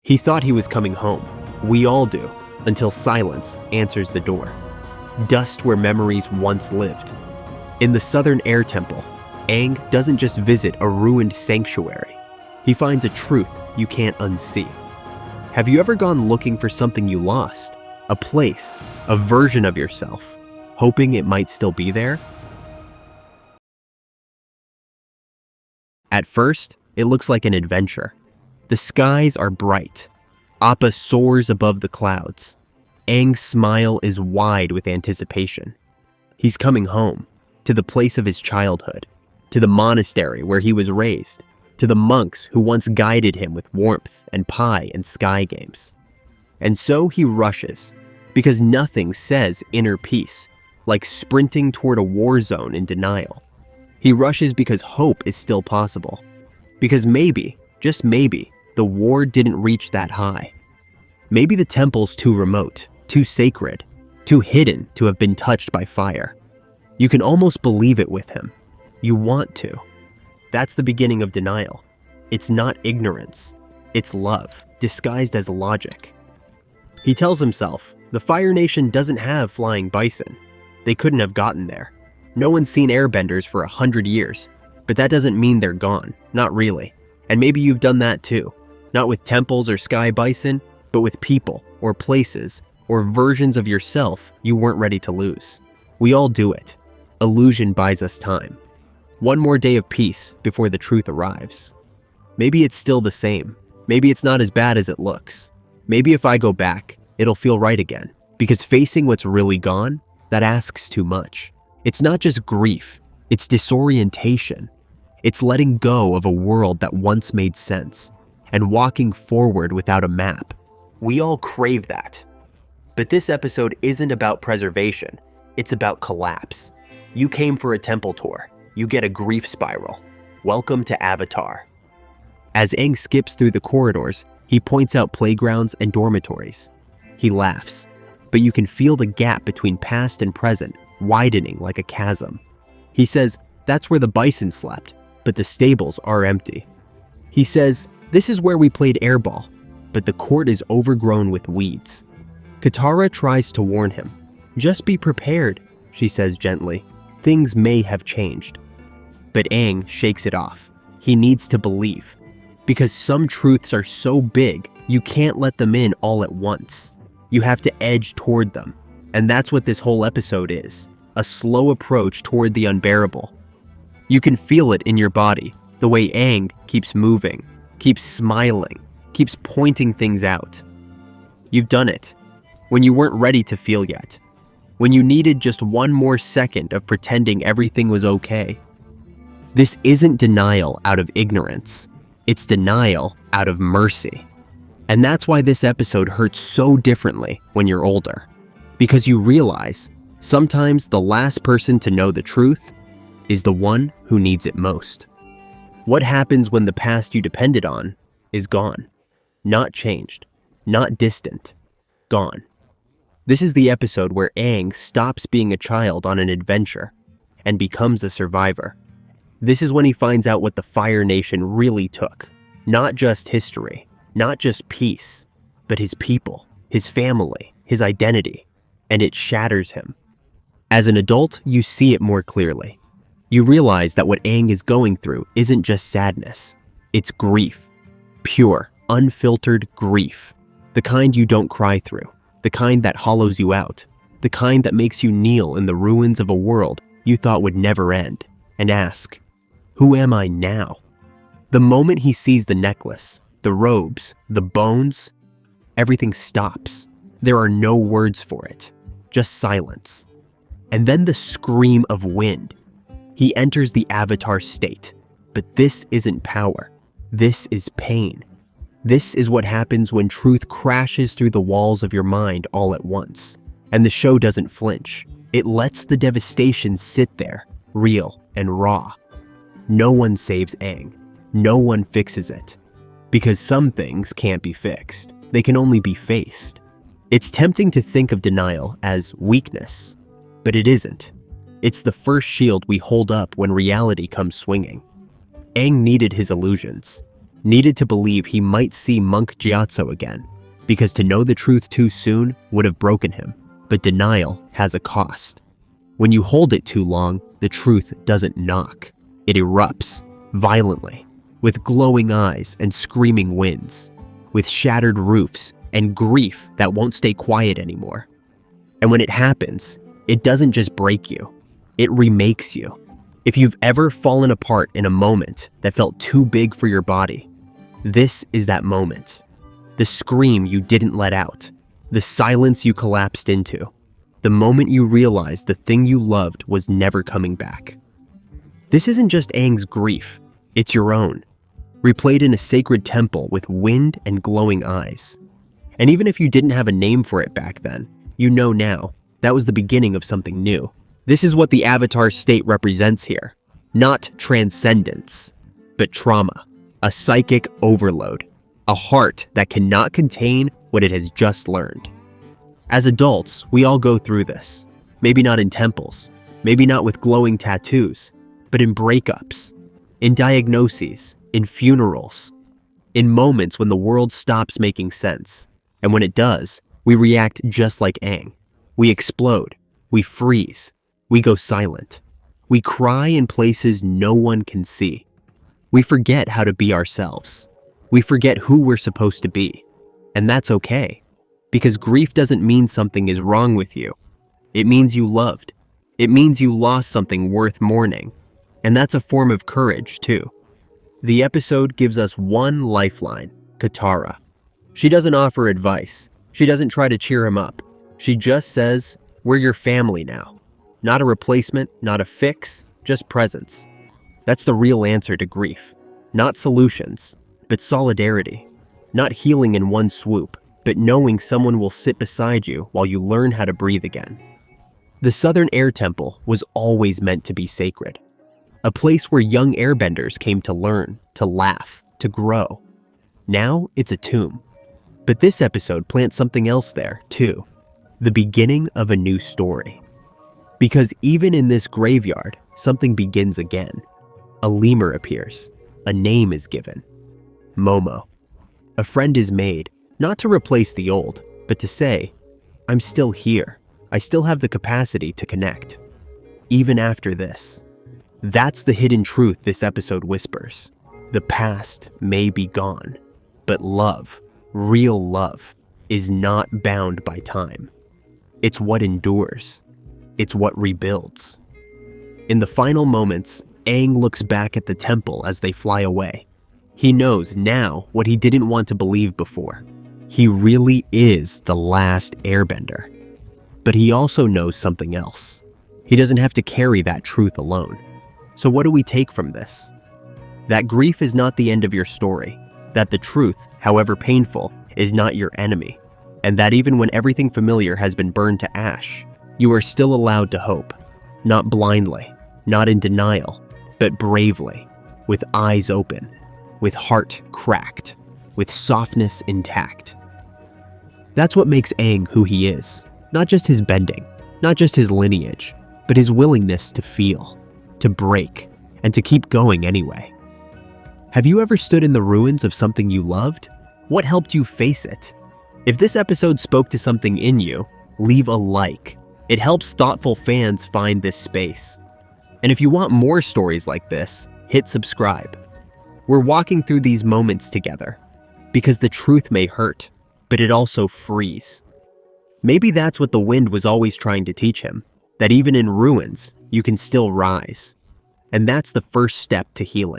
He thought he was coming home. We all do, until silence answers the door. Dust where memories once lived. In the Southern Air Temple, Aang doesn't just visit a ruined sanctuary. He finds a truth you can't unsee. Have you ever gone looking for something you lost? A place, a version of yourself, hoping it might still be there? At first, it looks like an adventure. The skies are bright. Appa soars above the clouds. Aang's smile is wide with anticipation. He's coming home, to the place of his childhood, to the monastery where he was raised, to the monks who once guided him with warmth and pie and sky games. And so he rushes, because nothing says inner peace, like sprinting toward a war zone in denial. He rushes because hope is still possible. Because maybe, just maybe, the war didn't reach that high. Maybe the temple's too remote, too sacred, too hidden to have been touched by fire. You can almost believe it with him. You want to. That's the beginning of denial. It's not ignorance. It's love, disguised as logic. He tells himself, the Fire Nation doesn't have flying bison. They couldn't have gotten there. No one's seen airbenders for 100 years, but that doesn't mean they're gone. Not really. And maybe you've done that too. Not with temples or sky bison, but with people or places or versions of yourself you weren't ready to lose. We all do it. Illusion buys us time. One more day of peace before the truth arrives. Maybe it's still the same. Maybe it's not as bad as it looks. Maybe if I go back, it'll feel right again. Because facing what's really gone, that asks too much. It's not just grief, it's disorientation. It's letting go of a world that once made sense and walking forward without a map. We all crave that. But this episode isn't about preservation, it's about collapse. You came for a temple tour, you get a grief spiral. Welcome to Avatar. As Aang skips through the corridors, he points out playgrounds and dormitories. He laughs, but you can feel the gap between past and present widening like a chasm. He says, that's where the bison slept, but the stables are empty. He says, this is where we played airball, but the court is overgrown with weeds. Katara tries to warn him. Just be prepared, she says gently. Things may have changed. But Aang shakes it off. He needs to believe. Because some truths are so big, you can't let them in all at once. You have to edge toward them. And that's what this whole episode is. A slow approach toward the unbearable. You can feel it in your body, the way Aang keeps moving, keeps smiling, keeps pointing things out. You've done it. When you weren't ready to feel yet. When you needed just one more second of pretending everything was okay. This isn't denial out of ignorance. It's denial out of mercy. And that's why this episode hurts so differently when you're older. Because you realize, sometimes the last person to know the truth is the one who needs it most. What happens when the past you depended on is gone? Not changed, not distant, gone. This is the episode where Aang stops being a child on an adventure and becomes a survivor. This is when he finds out what the Fire Nation really took. Not just history, not just peace, but his people, his family, his identity, and it shatters him. As an adult, you see it more clearly. You realize that what Aang is going through isn't just sadness, it's grief. Pure, unfiltered grief. The kind you don't cry through, the kind that hollows you out, the kind that makes you kneel in the ruins of a world you thought would never end and ask, who am I now? The moment he sees the necklace, the robes, the bones, everything stops. There are no words for it, just silence. And then the scream of wind. He enters the Avatar state, but this isn't power. This is pain. This is what happens when truth crashes through the walls of your mind all at once. And the show doesn't flinch. It lets the devastation sit there, real and raw. No one saves Aang. No one fixes it. Because some things can't be fixed. They can only be faced. It's tempting to think of denial as weakness, but it isn't. It's the first shield we hold up when reality comes swinging. Aang needed his illusions. needed to believe he might see Monk Gyatso again, because to know the truth too soon would have broken him. But denial has a cost. When you hold it too long, the truth doesn't knock. It erupts, violently, with glowing eyes and screaming winds, with shattered roofs and grief that won't stay quiet anymore. And when it happens, it doesn't just break you, it remakes you. If you've ever fallen apart in a moment that felt too big for your body, this is that moment. The scream you didn't let out, the silence you collapsed into, the moment you realized the thing you loved was never coming back. This isn't just Aang's grief, it's your own, replayed in a sacred temple with wind and glowing eyes. And even if you didn't have a name for it back then, you know now, that was the beginning of something new. This is what the Avatar state represents here. Not transcendence, but trauma, a psychic overload, a heart that cannot contain what it has just learned. As adults, we all go through this. Maybe not in temples, maybe not with glowing tattoos, but in breakups, in diagnoses, in funerals, in moments when the world stops making sense. And when it does, we react just like Aang. We explode, we freeze, we go silent. We cry in places no one can see. We forget how to be ourselves. We forget who we're supposed to be. And that's okay, because grief doesn't mean something is wrong with you. It means you loved. It means you lost something worth mourning. And that's a form of courage, too. The episode gives us one lifeline, Katara. She doesn't offer advice. She doesn't try to cheer him up. She just says, "We're your family now." Not a replacement, not a fix, just presence. That's the real answer to grief. Not solutions, but solidarity. Not healing in one swoop, but knowing someone will sit beside you while you learn how to breathe again. The Southern Air Temple was always meant to be sacred. A place where young airbenders came to learn, to laugh, to grow. Now it's a tomb. But this episode plants something else there, too. The beginning of a new story. Because even in this graveyard, something begins again. A lemur appears. A name is given. Momo. A friend is made, not to replace the old, but to say, "I'm still here. I still have the capacity to connect. Even after this." That's the hidden truth this episode whispers. The past may be gone, but love, real love, is not bound by time. It's what endures. It's what rebuilds. In the final moments, Aang looks back at the temple as they fly away. He knows now what he didn't want to believe before. He really is the last airbender. But he also knows something else. He doesn't have to carry that truth alone. So what do we take from this? That grief is not the end of your story. That the truth, however painful, is not your enemy. And that even when everything familiar has been burned to ash, you are still allowed to hope. Not blindly, not in denial, but bravely, with eyes open, with heart cracked, with softness intact. That's what makes Aang who he is. Not just his bending, not just his lineage, but his willingness to feel, to break, and to keep going anyway. Have you ever stood in the ruins of something you loved? What helped you face it? If this episode spoke to something in you, leave a like. It helps thoughtful fans find this space. And if you want more stories like this, hit subscribe. We're walking through these moments together, because the truth may hurt, but it also frees. Maybe that's what the wind was always trying to teach him, that even in ruins, you can still rise. And that's the first step to healing.